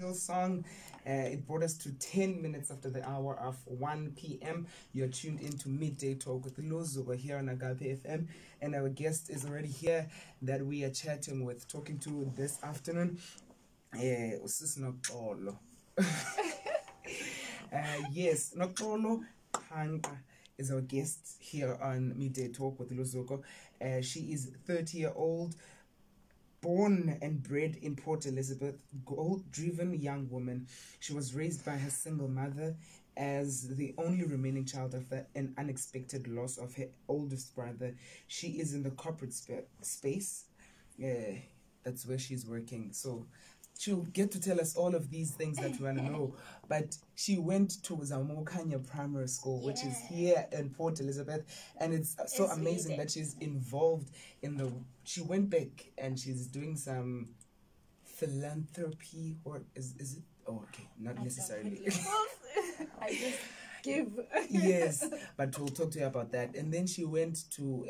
little song. It brought us to 10 minutes after the hour of 1 p.m. You're tuned into Midday Talk with Noxolo here on Agape FM. And our guest is already here that we are chatting with, talking to this afternoon. Sis Noxolo. Yes, Noxolo Qanqa is our guest here on Midday Talk with Noxolo. She is 30-year-old, born and bred in Port Elizabeth, goal-driven young woman. She was raised by her single mother as the only remaining child of an unexpected loss of her oldest brother. She is in the corporate space. That's where she's working. So she'll get to tell us all of these things that we want to know. But she went to Qanqa Primary School, which is here in Port Elizabeth. And it's so amazing that she's involved in the... She went back and she's doing some philanthropy, or is it? Oh, okay, not necessarily. I just give. Yes, but we'll talk to her about that. And then she went to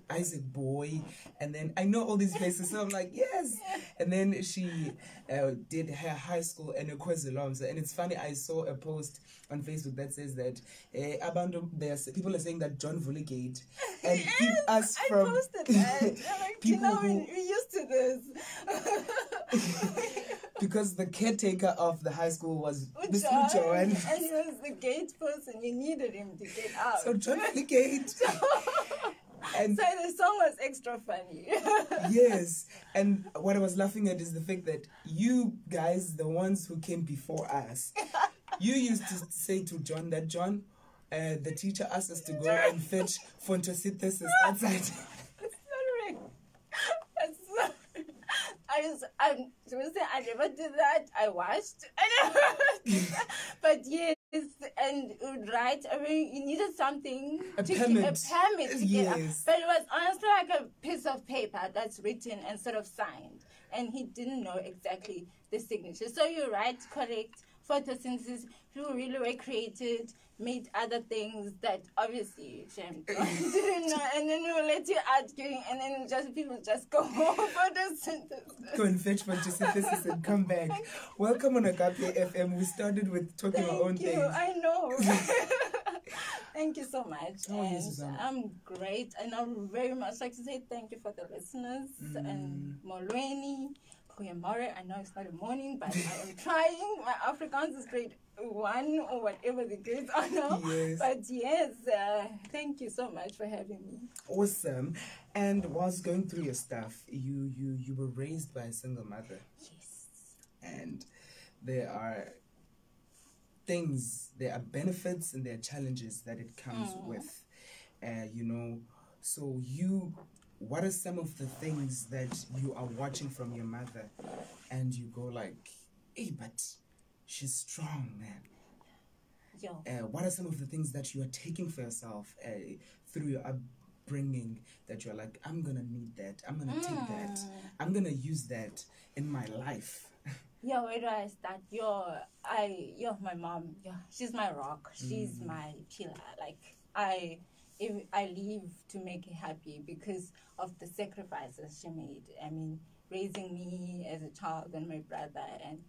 Isaac Boy, and then I know all these places, so I'm like, yes. And then she did her high school in KwaZulu-Natal. And it's funny, I saw a post on Facebook that says that people are saying that John Vulligate and keep us from... I posted that. Like, we're used to this. Because the caretaker of the high school was Mr. John. And he was the gate person. You needed him to get out. So John Vulligate. And so the song was extra funny. Yes. And what I was laughing at is the fact that you guys, the ones who came before us, you used to say to John that, John, the teacher asked us to go and fetch photosynthesis outside. I never did that. I watched. But yes, and right, I mean, you needed something a permit to get up. But it was honestly like a piece of paper that's written and sort of signed. And he didn't know exactly the signature. So you're right, correct. Photosynthesis, people really were created, made other things that obviously Shem didn't know, and then we will let you arguing, and then people just go home photosynthesis. Go and fetch photosynthesis and come back. Welcome on Agape FM. We started with talking our own things. I know. Thank you so much. Oh, yes, I'm great, and I would very much like to say thank you for the listeners and Molweni. I know it's not a morning, but I am trying. My Afrikaans is grade 1 or whatever the grades are now. Yes. But yes, thank you so much for having me. Awesome. And whilst going through your stuff, you were raised by a single mother. Yes. And there are benefits and there are challenges that it comes with. So what are some of the things that you are watching from your mother and you go like, hey, but she's strong, man? What are some of the things that you are taking for yourself through your upbringing that you're like, I'm going to need that, I'm going to take that, I'm going to use that in my life? Where do I start? My mom, she's my rock. She's my pillar. Like, I live to make her happy because of the sacrifices she made. I mean, raising me as a child and my brother. And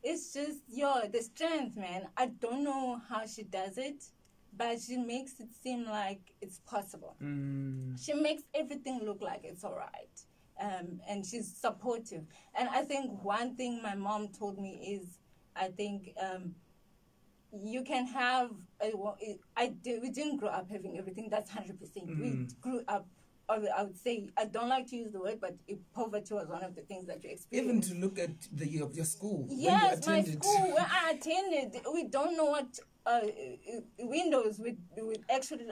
it's just, the strength, man. I don't know how she does it, but she makes it seem like it's possible. She makes everything look like it's all right. And she's supportive. And I think one thing my mom told me is, I think... you can have, we didn't grow up having everything, that's 100%. We grew up, I would say, I don't like to use the word, but poverty was one of the things that you experienced. Even to look at your school. Yes, my school, where I attended, we don't know what windows with actually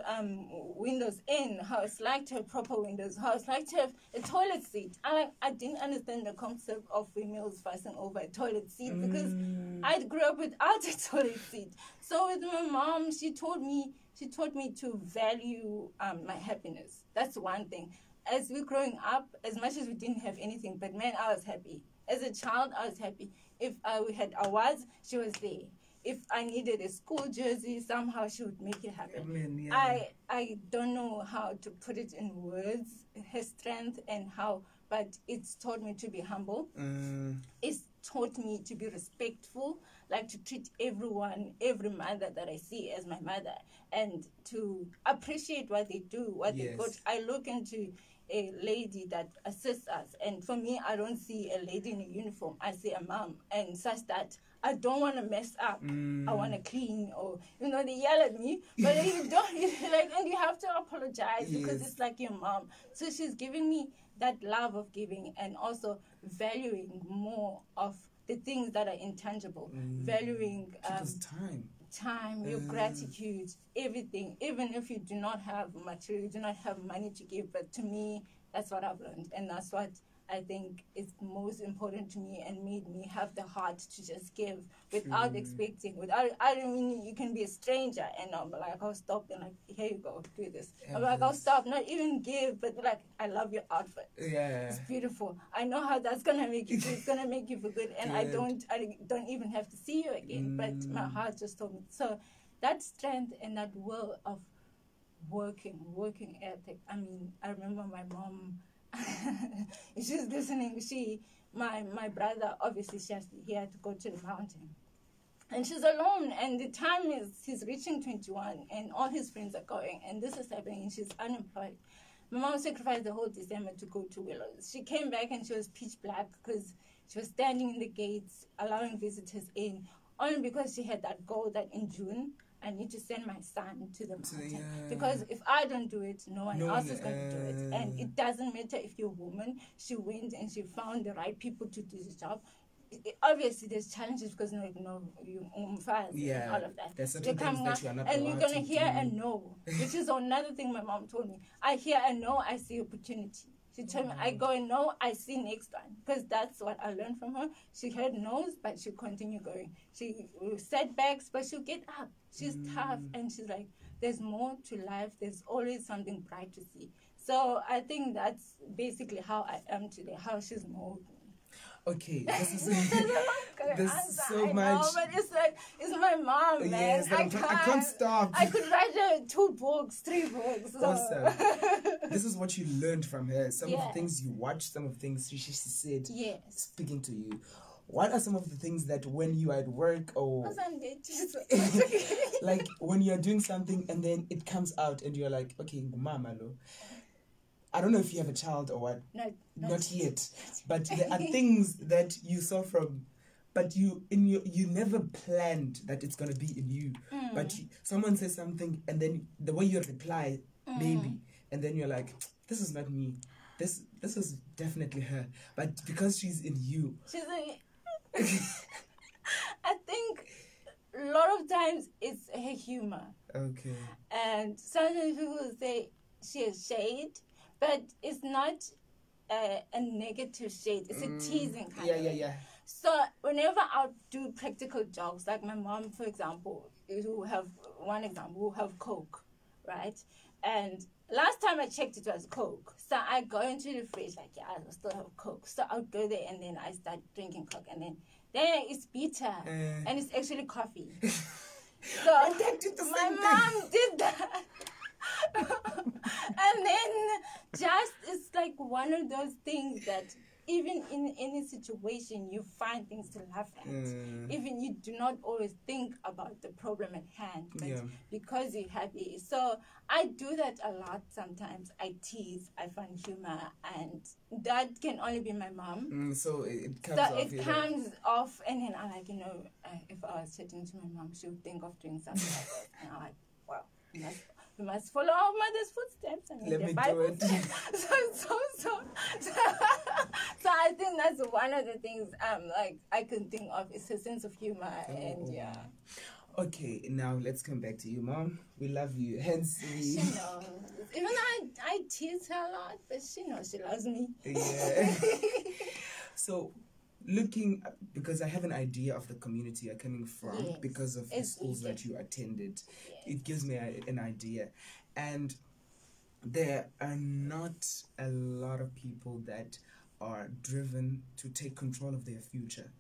windows in, how it's like to have proper windows, how it's like to have a toilet seat. I didn't understand the concept of females fussing over a toilet seat because I grew up without a toilet seat. So with my mom, she taught me to value my happiness. That's one thing. As we're growing up, as much as we didn't have anything, but man, I was happy. As a child, I was happy. If we had awards, she was there. If I needed a school jersey, somehow she would make it happen. I don't know how to put it in words, her strength and how, but it's taught me to be humble. taught me to be respectful, like to treat everyone, every mother that I see as my mother, and to appreciate what they do, what they got. I look into a lady that assists us, and for me, I don't see a lady in a uniform. I see a mom, and such that I don't want to mess up. I want to clean, or they yell at me, but you don't and you have to apologize because it's like your mom. So she's giving me that love of giving, and also valuing more of the things that are intangible, valuing time, your gratitude, everything, even if you do not have material, you do not have money to give. But to me, that's what I've learned, and that's what I think is most important to me, and made me have the heart to just give without expecting. I don't mean you can be a stranger and I'm like, I'll stop and like, here you go, do this. I'm like, I'll stop, not even give, but like, I love your outfit. Yeah, it's beautiful. I know how that's gonna make you feel. It's gonna make you feel good, and I don't even have to see you again. But my heart just told me. So that strength and that will of working ethic. I mean, I remember my mom. She's listening. My brother, obviously he had to go to the mountain, and she's alone, and the time is he's reaching 21 and all his friends are going, and this is happening, and she's unemployed. My mom sacrificed the whole December to go to Willows. She came back and she was pitch black because she was standing in the gates allowing visitors in, only because she had that goal that in June I need to send my son to the mountain. Because if I don't do it, no one else is going to do it. And it doesn't matter if you're a woman. She went and she found the right people to do the job. Obviously, there's challenges because you and all of that. There's certain things that you are not and you're going to hear do. a no, which is another thing my mom told me. I hear a no, I see opportunity. She told me, I go and no, I see next one. Because that's what I learned from her. She heard no's, but she'll continue going. She setbacks, but she'll get up. She's tough, and she's like, there's more to life. There's always something bright to see. So I think that's basically how I am today, how she's molded me. Okay, this is so I much. know, but it's like, it's my mom, man. Yes, I can't stop. I could write 2 books, 3 books. So. Awesome. This is what you learned from her. Some of the things you watched, some of the things she said, speaking to you. What are some of the things that when you are at work or like when you're doing something and then it comes out and you're like, okay, mama, lo. I don't know if you have a child or what. Not yet. But there are things that you saw from, but you never planned that it's gonna be in you. But someone says something, and then the way you reply, maybe, and then you're like, this is not me. This is definitely her. But because she's in you. She's in. I think a lot of times it's her humor. Okay. And sometimes people say she has shade. But it's not a negative shade. It's a teasing kind of way. Yeah. So whenever I do practical jokes, like my mom, for example, who have Coke, right? And last time I checked, it was Coke. So I go into the fridge, like, I still have Coke. So I'll go there and then I start drinking Coke. And then it's bitter. And it's actually coffee. So my mom did that. And then it's like one of those things that even in any situation you find things to laugh at. Even you do not always think about the problem at hand, but because you're happy. So I do that a lot sometimes. I tease, I find humor, and that can only be my mom. So it comes off. And then I'm like, if I was chatting to my mom, she would think of doing something like that. And I'm like, wow, we must follow our mother's footsteps and let me Bible do it. So I think that's one of the things I can think of is her sense of humor. And okay, now let's come back to you, Mom. We love you, hence she knows. Even though I tease her a lot, but she knows she loves me. Yeah. So looking, because I have an idea of the community you're coming from, because of the schools that you attended, it gives me an idea. And there are not a lot of people that are driven to take control of their future.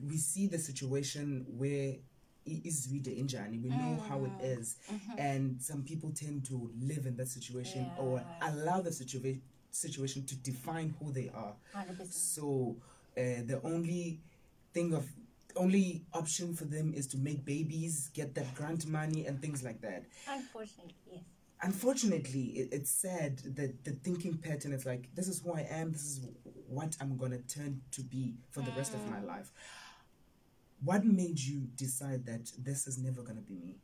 We see the situation where it is really injury. We know how it is. And some people tend to live in that situation or allow the situation to define who they are. 100%. So the only option for them is to make babies, get that grant money and things like that. Unfortunately, yes. Unfortunately, it's sad that the thinking pattern is like, this is who I am, this is what I'm gonna turn to be for the rest of my life. What made you decide that this is never gonna be me?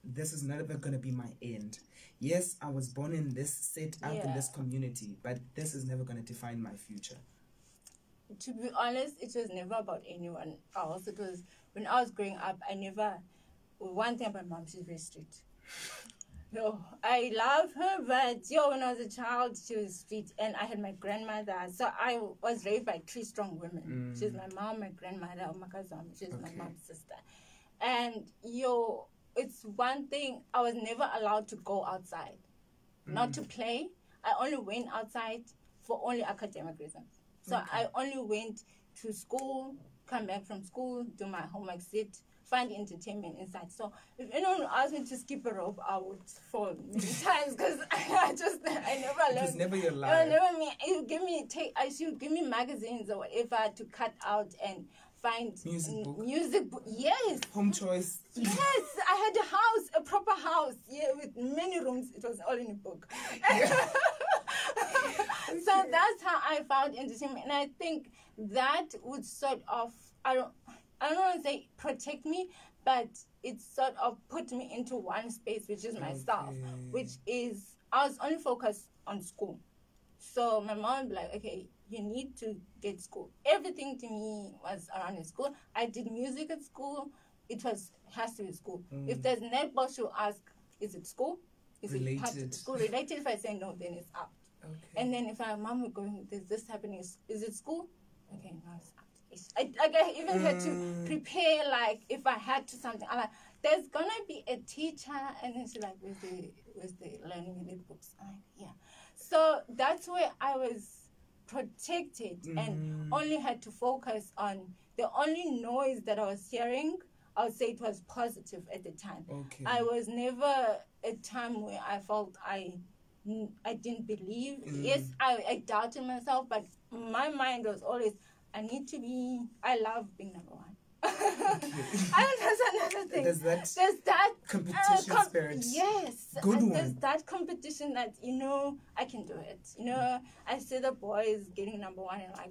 This is never gonna be my end. Yes, I was born in this, set up in this community, but this is never gonna define my future. To be honest, it was never about anyone else. It was when I was growing up, one thing about mom, she's very strict. No, I love her, but when I was a child, she was strict, and I had my grandmother. So I was raised by 3 strong women. She's my mom, my grandmother, she's my mom's sister. And it's one thing, I was never allowed to go outside, not to play. I only went outside for only academic reasons. So I only went to school, come back from school, do my homework, sit, find entertainment inside. So if anyone asked me to skip a rope, I would fall many times because I never learned. It was never your life. I should give me magazines or whatever to cut out and find music book. Yes. Home choice. Yes, I had a house, a proper house, with many rooms. It was all in a book. Yeah. So that's how I found entertainment, and I think that would sort of, I don't want to say protect me, but it sort of put me into one space, which is myself, which is, I was only focused on school. So my mom would be like, okay, you need to get school. Everything to me was around school. I did music at school. Has to be school. If there's netball, she'll ask, is it school? Is it part of school related? If I say no, then it's out. Okay. And then if my mom would go, there's this happening, is it school? Okay, no, it's out. I even had to prepare, like, if I had to something, I'm like, there's gonna be a teacher, and then she's like, where's the learning in the books? I'm like, yeah. So that's where I was protected and only had to focus on the only noise that I was hearing. I would say it was positive at the time. Okay. I was never a time where I felt I didn't believe. Yes, I doubted myself, but my mind was always, I love being number one. That's another thing. There's that competition spirit. Yes. Good one. There's that competition that, I can do it. I see the boys getting number one and I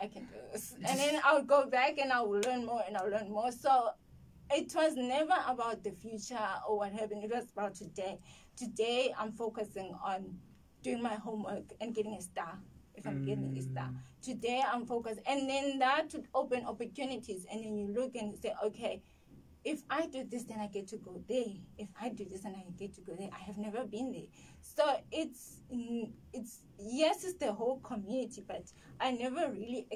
can do this. And then I'll go back and I will learn more and I'll learn more. So it was never about the future or what happened. It was about today. Today, I'm focusing on doing my homework and getting a star, if I'm getting a star. Today, I'm focused. And then that would open opportunities. And then you look and say, okay, if I do this, then I get to go there. If I do this, then I get to go there. I have never been there. So it's the whole community, but I never really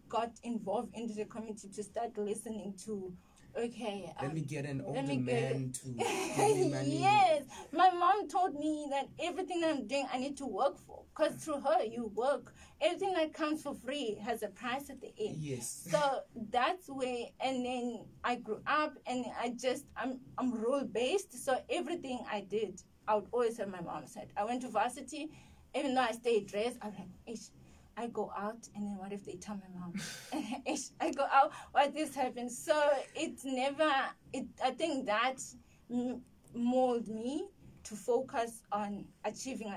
got involved into the community to start listening to, okay, let me get an older man to give me money. Yes, my mom told me that everything I'm doing I need to work for, because through her you work. Everything that comes for free has a price at the end. Yes. So that's where, and then I grew up, and I'm rule based. So everything I did, I would always have my mom said. I went to varsity, even though I stayed dressed. I'm like, I go out, and then what if they tell my mom? I go out, what this happens? So I think that molded me to focus on achieving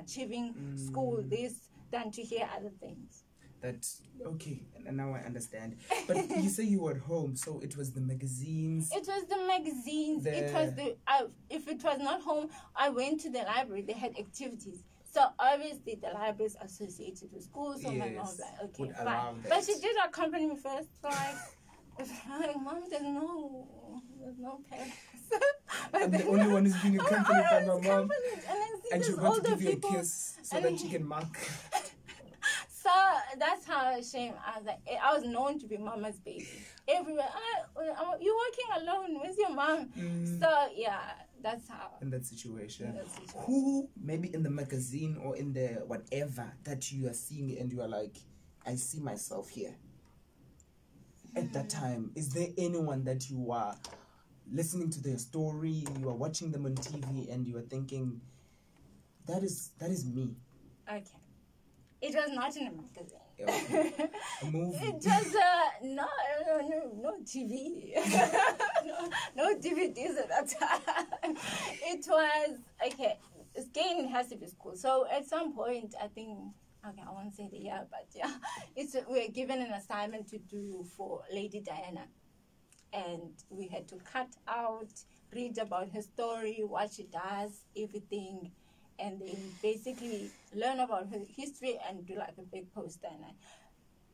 school, this, than to hear other things. That's okay, and now I understand. But you say you were at home, so it was the magazines. It was the magazines. It was if it was not home, I went to the library. They had activities. So obviously the library is associated with school, so my mom was like, okay, fine. But she did accompany me first, so like, Mom, there's no parents. I'm the only one who's being accompanied by my mom. And she wants to give you a kiss so that you can mark. So that's how shame. I was like, I was known to be mama's baby. Everywhere. You're working alone. Where's your mom? So yeah, that's how. In that situation. Who, maybe in the magazine or in the whatever that you are seeing and you are like, I see myself here. At that time, is there anyone that you are listening to their story, you are watching them on TV, and you are thinking, that is me? Okay. It was not in a magazine. A movie. It was no TV, no DVDs at that time. It was okay. Skating has to be school. So at some point, I think okay, I won't say the year, but yeah, we're given an assignment to do for Lady Diana, and we had to cut out, read about her story, what she does, everything, and then basically learn about her history and do like a big poster. And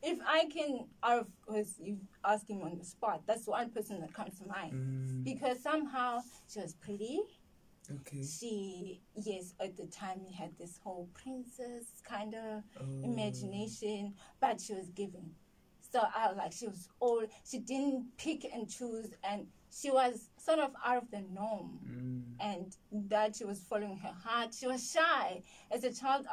if I can, of course, you ask him on the spot, that's one person that comes to mind. Because somehow she was pretty. Okay. She, yes, at the time we had this whole princess kind of imagination, but she was giving. So I was like, she didn't pick and choose, and she was sort of out of the norm, and that she was following her heart. She was shy. As a child,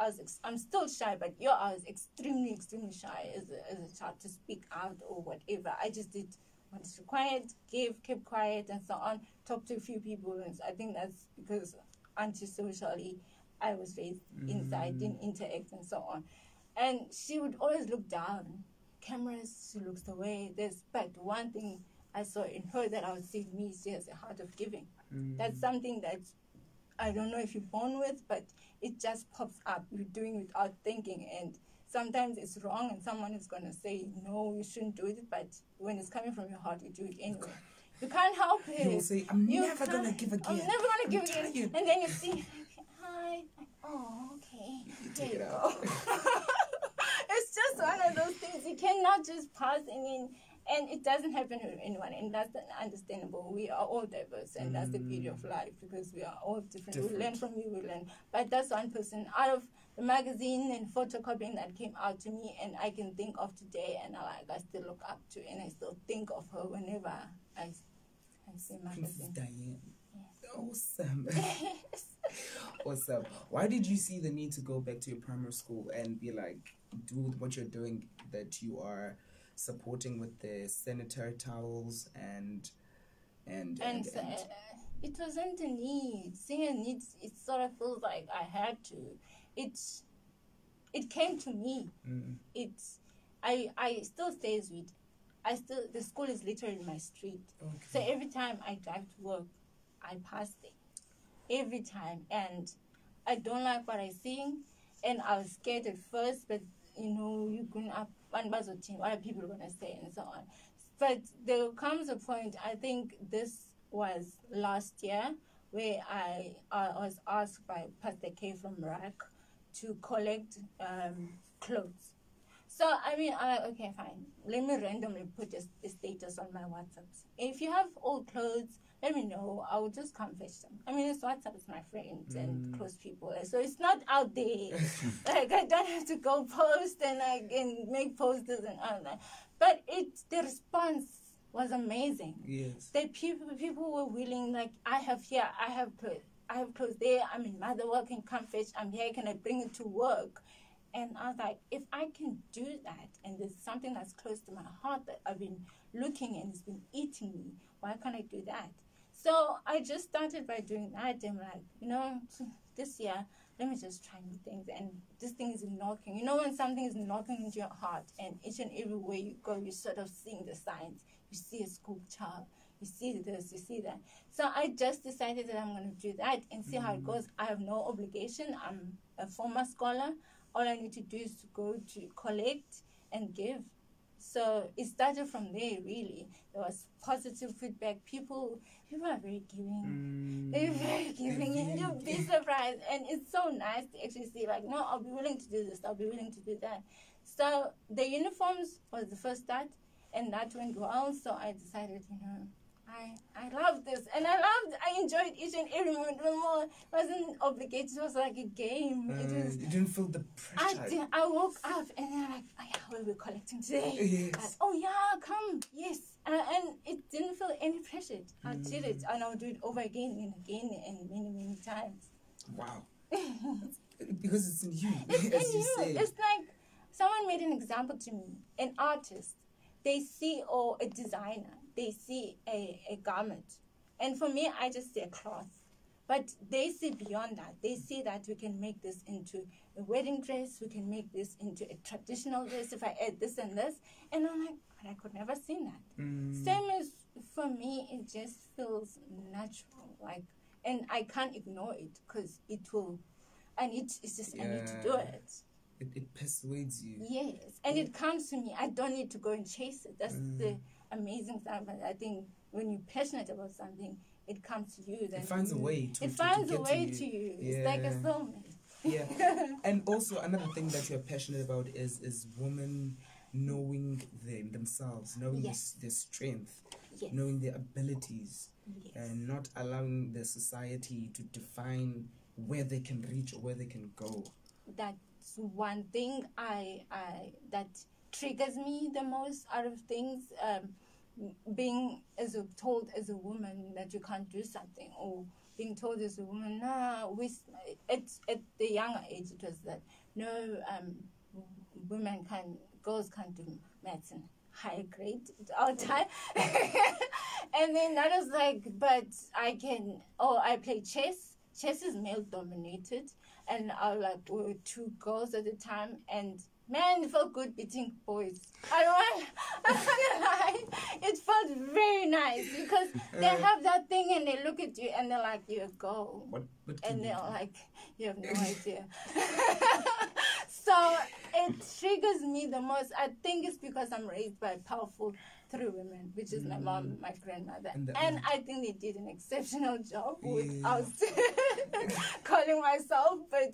I'm still shy, but I was extremely, extremely shy as a child to speak out or whatever. I just wanted to quiet, kept quiet, and so on. Talked to a few people, and I think that's because antisocially I was raised inside, didn't interact, and so on. And she would always look down. Cameras, she looks away. But one thing I saw in her that I would see in me, she has a heart of giving. That's something that I don't know if you're born with, but it just pops up. You're doing it without thinking, and sometimes it's wrong, and someone is going to say, no, you shouldn't do it, but when it's coming from your heart, you do it anyway. You can't help it. You'll say, I'm never going to give again. I'm never going to give again. And then you see, hi, oh, okay, there you go. It's just one of those things. You cannot just pass in, and it doesn't happen to anyone, and that's understandable. We are all diverse, and that's the beauty of life, because we are all different. We learn from you, we learn. But that's one person out of the magazine and photocopying that came out to me, and I can think of today, and I still look up to, and I still think of her whenever I see magazine. Princess Diana. Yes. Awesome. Awesome. Why did you see the need to go back to your primary school and be like, do what you're doing, that you are supporting with the sanitary towels and it wasn't a need. Seeing a need, it sort of feels like I had to. It came to me. I still stays with. The school is literally my street. Okay. So every time I drive to work, I pass there. Every time, and I don't like what I see, and I was scared at first, but you can up one buzz or what are people gonna say and so on. But there comes a point, I think this was last year, where I was asked by Pastor K from RAC to collect clothes. So I mean, I'm like, okay, fine. Let me randomly put a status on my WhatsApp. If you have old clothes, let me know. I will just come fetch them. I mean, it's WhatsApp is my friends and close people, so it's not out there. Like, I don't have to go post and make posters and all that. But the response was amazing. Yes. The people were willing. Like, I have clothes there. I'm in Motherwell, can come fetch. I'm here. Can I bring it to work? And I was like, if I can do that, and there's something that's close to my heart that I've been looking and it's been eating me, why can't I do that? So I just started by doing that. And like, this year, let me just try new things. And this thing is knocking. When something is knocking into your heart, and each and every way you go, you're sort of seeing the signs. You see a school child. You see this, you see that. So I just decided that I'm going to do that and see how it goes. I have no obligation. I'm a former scholar. All I need to do is to go to collect and give. So it started from there, really. There was positive feedback. People are very giving. They're very giving, and you'll be surprised. And it's so nice to actually see, like, no, I'll be willing to do this. I'll be willing to do that. So the uniforms was the first start, and that went well. So I decided, I love this, and I enjoyed each and every moment. It wasn't obligated. It was like a game. You didn't feel the pressure. I woke up and they're like, oh yeah, what are we collecting today? Yes. Like, oh yeah, come, yes. And it didn't feel any pressure. I did it, and I'll do it over again and again and many, many times. Wow. Because it's in you, it's as in you say. It's like someone made an example to me, an artist. They see, or a designer, they see a garment. And for me, I just see a cloth. But they see beyond that. They see that we can make this into a wedding dress. We can make this into a traditional dress if I add this and this. And I'm like, but I could never see that. Same as for me, it just feels natural. Like, and I can't ignore it because it will. I need to do it. It persuades you. Yes, and it comes to me. I don't need to go and chase it. That's the amazing thing. But I think when you're passionate about something, it comes to you. Then it finds a way to. It finds to a way to you. Yeah. It's like a soulmate. Yeah, and also another thing that you're passionate about is women knowing themselves, knowing their strength, knowing their abilities, and not allowing the society to define where they can reach or where they can go. That's one thing that triggers me the most out of things. Being told as a woman that you can't do something, or being told as a woman, at the younger age it was that girls can't do maths in high grade all time. And then I was like, but I can. I play chess. Chess is male dominated, and I was like, we were 2 girls at the time, and man, it felt good beating boys. I'm not gonna lie, it felt very nice because they have that thing and they look at you and they're like, you're a girl. What and they're like, you have no idea. So it triggers me the most. I think it's because I'm raised by powerful 3 women, which is my mom, my grandmother. And I think they did an exceptional job without calling myself, but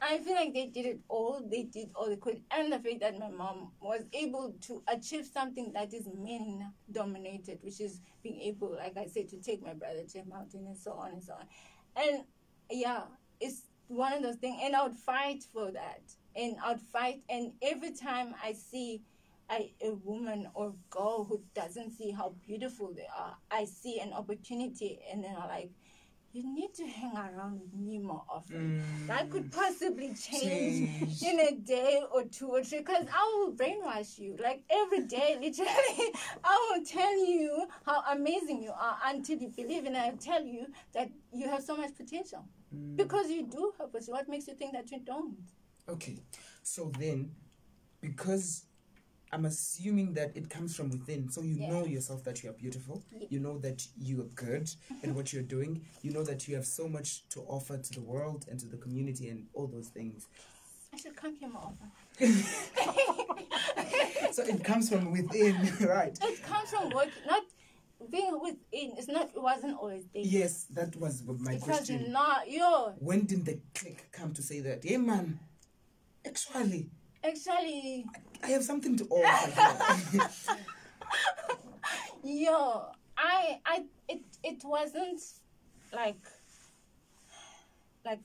I feel like they did it all. They did all they could. And the fact that my mom was able to achieve something that is men-dominated, which is being able, like I said, to take my brother to a mountain and so on and so on. And, it's one of those things. And I would fight for that. And I would fight. And every time I see a woman or girl who doesn't see how beautiful they are, I see an opportunity. And then I'm like, you need to hang around with me more often. That could possibly change in a day or 2 or 3, because I will brainwash you. Like every day, literally, I will tell you how amazing you are until you believe, and I'll tell you that you have so much potential. Because you do have potential. What makes you think that you don't? Okay, so then, because I'm assuming that it comes from within. So you know yourself that you are beautiful. You know that you are good at what you're doing. You know that you have so much to offer to the world and to the community and all those things. I should come here more often. So it comes from within, right? It comes from work, not being within. It wasn't always there. Yes, that was my question. It was not yours. When did the click come to say that? Hey man, actually, I have something to offer. It wasn't like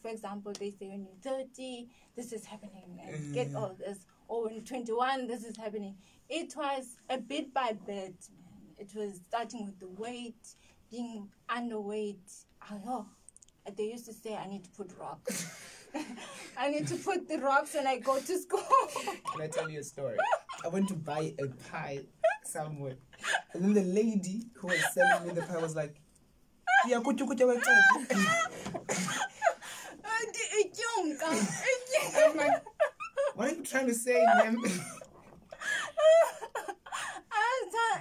for example, they say when you're 30, this is happening, and get all this, or when you're 21, this is happening. It was a bit by bit, man. It was starting with the weight, being underweight. They used to say I need to put rocks. I need to put the rocks when I go to school. Can I tell you a story? I went to buy a pie somewhere, and then the lady who was selling me the pie was like, "Yeah, what are you trying to say, ma'am?"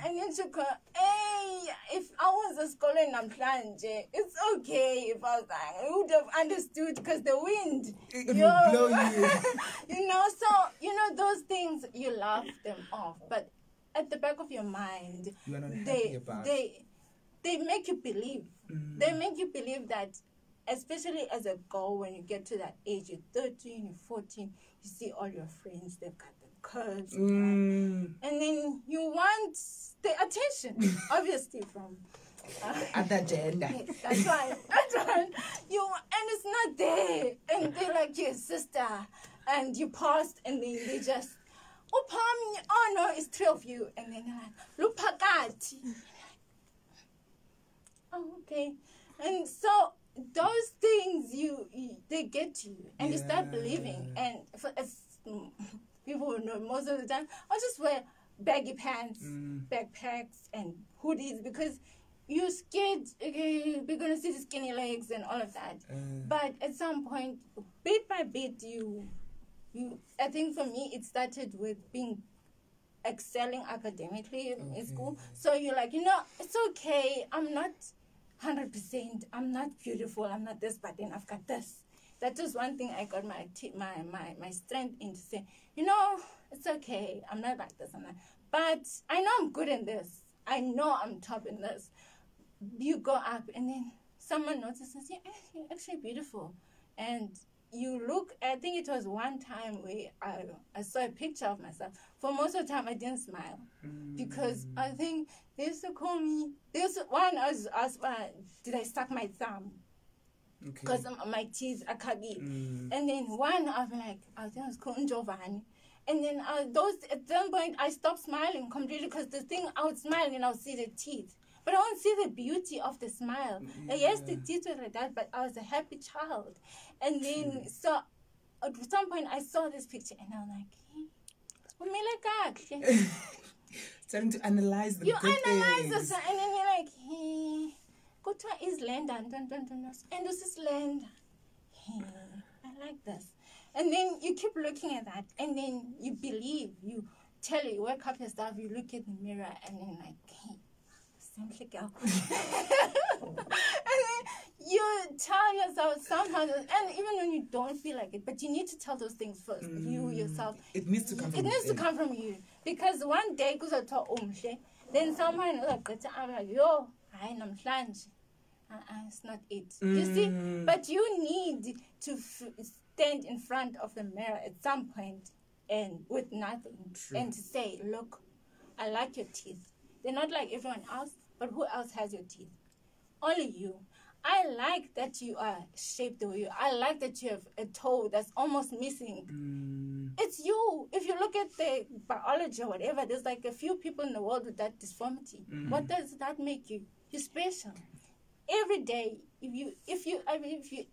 I need to go. Hey, if I was a scholar in Namhlanje, it's okay if I was like, I would have understood because the wind. It would blow you. So, those things, you laugh them off. But at the back of your mind, you are not happy about. They make you believe. They make you believe that, especially as a girl, when you get to that age, you're 13, you're 14, you see all your friends, they've got the curves. And then you want the attention, obviously, from other gender. Yes, that's right. And it's not there. And they're like your sister. And you passed, and then they just, oh no, it's 3 of you. And then they're like, Lupakati. Oh, okay. And so those things, they get you, and you start believing. And as people know, most of the time, I'll just wear baggy pants, backpacks, and hoodies, because you're scared, okay, we're going to see the skinny legs and all of that. But at some point, bit by bit, I think for me, it started with excelling academically in school. So you're like, it's okay. I'm not 100%. I'm not beautiful. I'm not this, but then I've got this. That was one thing I got my strength in to say, it's okay. I'm not like this. But I know I'm good in this. I know I'm top in this. You go up and then someone notices, yeah, you're actually beautiful. And you look, I think it was one time where I saw a picture of myself. For most of the time, I didn't smile. Because I think they used to call me, I was asked, did I suck my thumb? Because my teeth are cubby. And then one, I was like, I think it was called Giovanni. And then at some point, I stopped smiling completely because the thing, I would smile and I would see the teeth. But I won't see the beauty of the smile. Yes, the teeth were like that, but I was a happy child. And then, so at some point, I saw this picture and I was like, starting to analyze the good things. And then you're like, hey, go to his land and this is land. Hey, I like this. And then you keep looking at that, and then you believe, you wake up yourself, you look at the mirror, and then like, hey, simply girl. And then you tell yourself somehow, and even when you don't feel like it, but you need to tell those things first. You yourself. It needs to come from you. It needs to come from you. Because one day, because I thought, then someone like, I'm like, yo, I am namhlanje. It's not it. You see, but you need to stand in front of the mirror at some point and with nothing and to say, look, I like your teeth. They're not like everyone else, but who else has your teeth? Only you. I like that you are shaped the way you are. I like that you have a toe that's almost missing. It's you. If you look at the biology or whatever, there's like a few people in the world with that deformity. What does that make you? You're special. Every day, if you're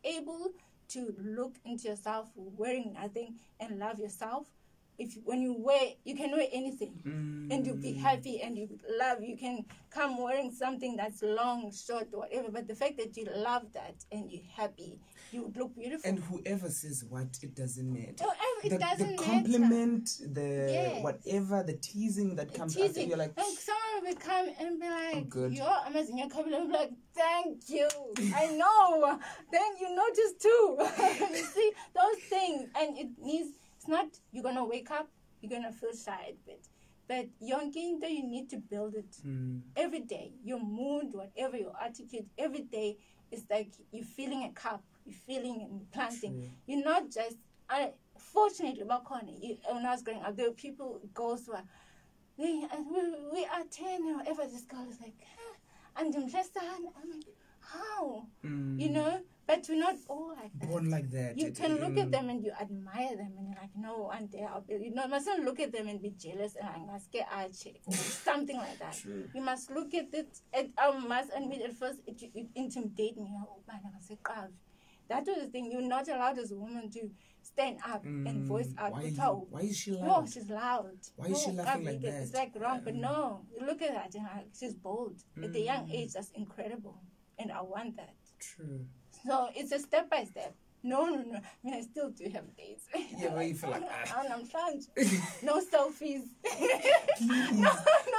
able to look into yourself wearing nothing and love yourself, when you can wear anything and you'll be happy and you can come wearing something that's long, short, whatever, but the fact that you love that and you're happy, you would look beautiful. And whoever says what, it doesn't matter. It doesn't the compliment, whatever, the teasing that comes after, you're like, and someone will come and be like, good. You're amazing, you're coming, I'm like, thank you. I know. Then you notice too. You see those things, and it's not you're gonna wake up, you're gonna feel shy a bit. But younging, you need to build it every day. Your mood, whatever your attitude, every day is like you're feeling a cup, you're feeling and planting. You're not just. Fortunately, when I was growing up, there were girls who are, we are 10 or whatever. This girl is like, and I'm like, how? But we're not all like that. Born like that. You can look at them and you admire them and you're like, no, one day I'll be, you mustn't look at them and be jealous and I must get archie or something like that. You must look at it, I must admit at first it intimidated me. That was the thing. You're not allowed as a woman to stand up and voice out. Why is she loud? No, she's loud. Why is she laughing like that? It's like wrong, but no. You look at that and she's bold. At a young age, that's incredible. And I want that. True. So it's a step by step. No. I mean, I still do have days. Yeah, where you feel like, I'm trying. No selfies.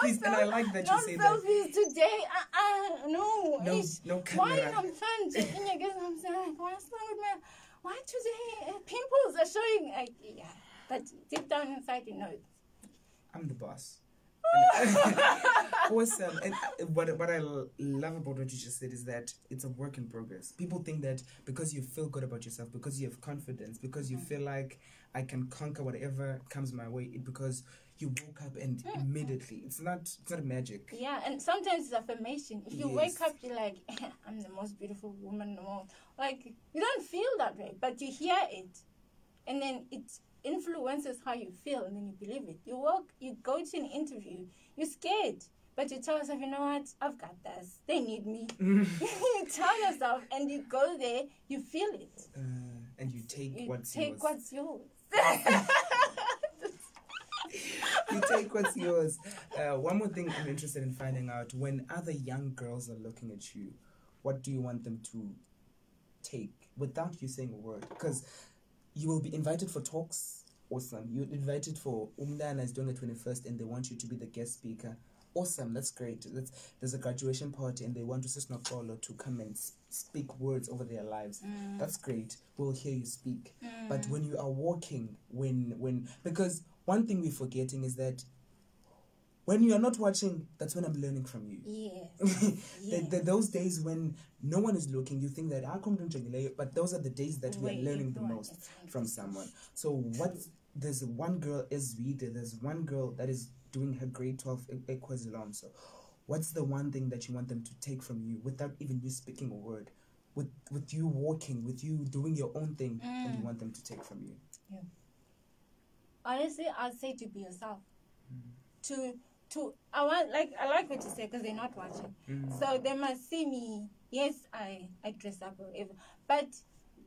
Please, and I like that you say that. No selfies today. No. No camera. Why I'm trying to? I'm saying, why today? Pimples are showing. But deep down inside, I'm the boss. Awesome. And what I love about what you just said is that it's a work in progress. People think that because you feel good about yourself, because you have confidence, because you feel like I can conquer whatever comes my way, because you woke up and immediately. It's not magic. Yeah, and sometimes it's affirmation. If you wake up, you're like, I'm the most beautiful woman in the world. Like, you don't feel that way, but you hear it. And then it influences how you feel, and then you believe it. You go to an interview, you're scared, but you tell yourself, you know what, I've got this. They need me. You tell yourself, and you go there, you feel it. And you take what's yours. You take what's yours. One more thing I'm interested in finding out: when other young girls are looking at you, what do you want them to take without you saying a word? Because you will be invited for talks. Awesome. You're invited for Umdana is doing a 21st and they want you to be the guest speaker. Awesome. That's great. There's a graduation party and they want Noxolo to come and speak words over their lives. That's great. We'll hear you speak. But when you are walking, because one thing we're forgetting is that when you are not watching, that's when I'm learning from you. Yes. Those days when no one is looking, you think that I can't do, but those are the days that we are learning the most from someone. So there's one girl there's one girl that is doing her grade 12 equivalent. So what's the one thing that you want them to take from you without even you speaking a word? With you walking, with you doing your own thing, and you want them to take from you? Yeah. Honestly, I'd say to be yourself. I like what you said because they're not watching. So they must see me. Yes, I dress up or whatever, but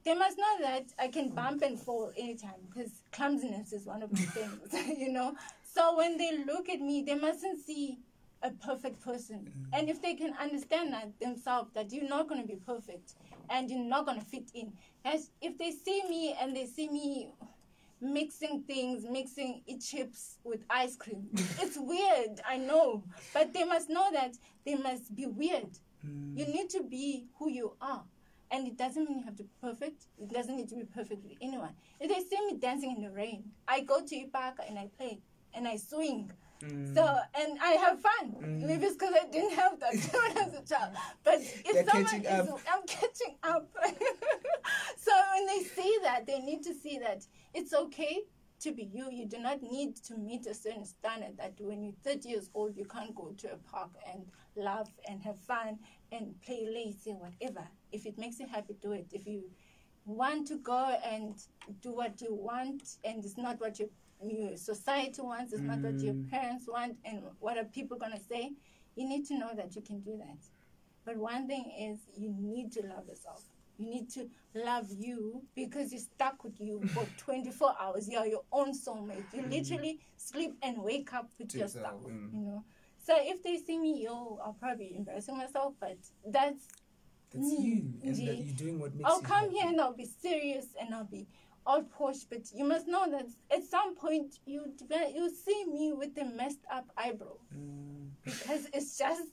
they must know that I can bump and fall anytime because clumsiness is one of the things, you know. So when they look at me, they mustn't see a perfect person. And if they can understand that themselves, that you're not going to be perfect and you're not going to fit in. As if they see me and they see me mixing chips with ice cream. It's weird, I know. But they must know that they must be weird. You need to be who you are. And it doesn't mean you have to be perfect. It doesn't need to be perfect with anyone. If they see me dancing in the rain, I go to Qanqa and I play and I swing. So, and I have fun. Maybe it's because I didn't have that when I was a child. But if I'm catching up. So when they see that, they need to see that it's okay to be you. You do not need to meet a certain standard that when you're 30 years old, you can't go to a park and laugh and have fun and play lazy, whatever. If it makes you happy, do it. If you want to go and do what you want and it's not what your society wants, it's not what your parents want, and what are people going to say, you need to know that you can do that. But one thing is you need to love yourself. You need to love you because you're stuck with you for 24 hours. You are your own soulmate. You literally sleep and wake up with yourself, you know. So if they see me, I'll probably be embarrassing myself, but that's me. You. And that you're doing what makes I'll you come happy. here and I'll be serious and I'll be all posh, but you must know that at some point you see me with a messed up eyebrow because it's just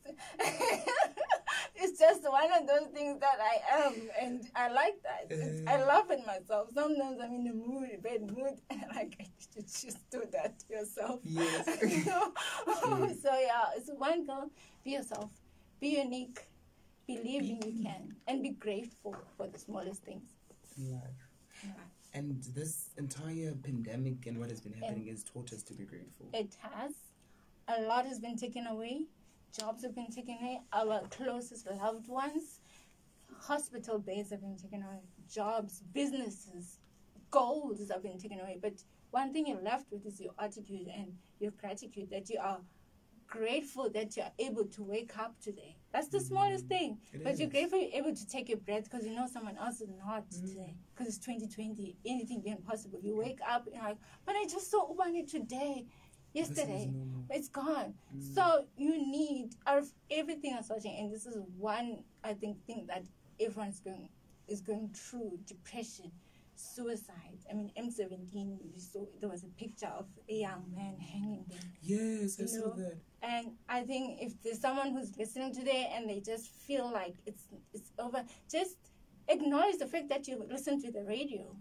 it's just one of those things that I am, and I like that. I love it myself. Sometimes I'm in a bad mood, and I should just do that to yourself. Yes. You know? So yeah, it's one girl. Be yourself. Be unique. Believe in you can, and be grateful for the smallest things. Yeah. And this entire pandemic and what has been happening has taught us to be grateful. It has. A lot has been taken away. Jobs have been taken away. Our closest loved ones. Hospital beds have been taken away. Jobs, businesses, goals have been taken away. But one thing you're left with is your attitude and your gratitude that you are grateful that you're able to wake up today. That's the smallest thing. But you're grateful you're able to take your breath because you know someone else is not today. Because it's 2020, anything being possible. You wake up and you're like, but I just saw Ubani today, yesterday. It's gone. So you need, out of everything I'm searching, and this is one, I think, thing that everyone is going through, depression, suicide. I mean, M17, there was a picture of a young man hanging there. Yes, I saw that. And I think if there's someone who's listening today and they just feel like it's over, just acknowledge the fact that you listened to the radio.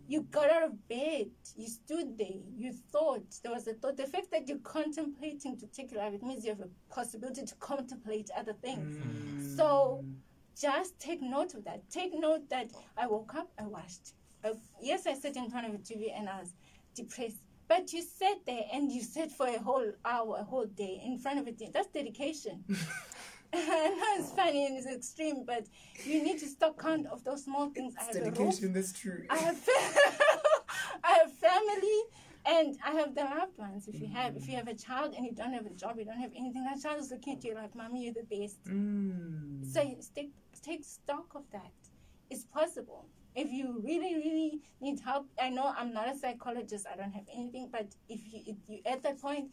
You got out of bed, you stood there, you thought, there was a thought. The fact that you're contemplating to take your life, it means you have a possibility to contemplate other things. So just take note of that. Take note that I woke up, I washed. Yes, I sat in front of the TV and I was depressed. But you sat there and you sat for a whole hour, a whole day in front of it. That's dedication. I know it's funny and it's extreme, but you need to stop count of those small things. It's dedication, that's true. I have family and I have the loved ones. If you have a child and you don't have a job, you don't have anything, that child is looking at you like, Mommy, you're the best. So take stock of that. It's possible. If you really need help, I know I'm not a psychologist, I don't have anything, but if you at that point,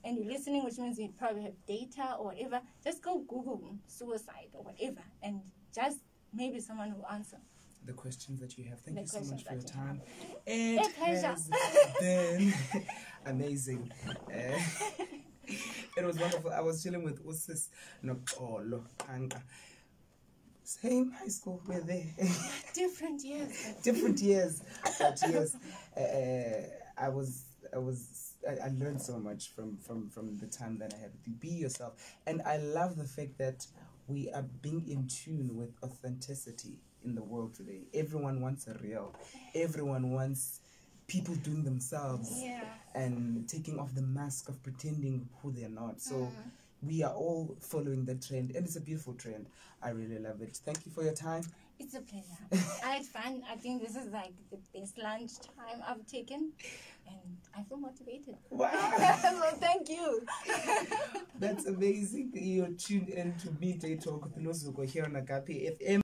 and you're listening, which means you probably have data or whatever, just go Google suicide or whatever, and just maybe someone will answer the questions that you have. Thank the you so questions much for your that you time. have. It pleasure. has been amazing. It was wonderful. I was chilling with Usis Noxolo, Qanqa. Same high school, we're there. Different years. Different years. But yes, I learned so much from the time that I had with you. Be yourself. And I love the fact that we are being in tune with authenticity in the world today. Everyone wants a real. Everyone wants people doing themselves and taking off the mask of pretending who they're not. So we are all following the trend, and it's a beautiful trend. I really love it. Thank you for your time. It's a pleasure. I had fun. I think this is like the best lunch time I've taken, and I feel motivated. Wow. So thank you. That's amazing. You're tuned in to Midday Talk with Noxolo here on Agape FM.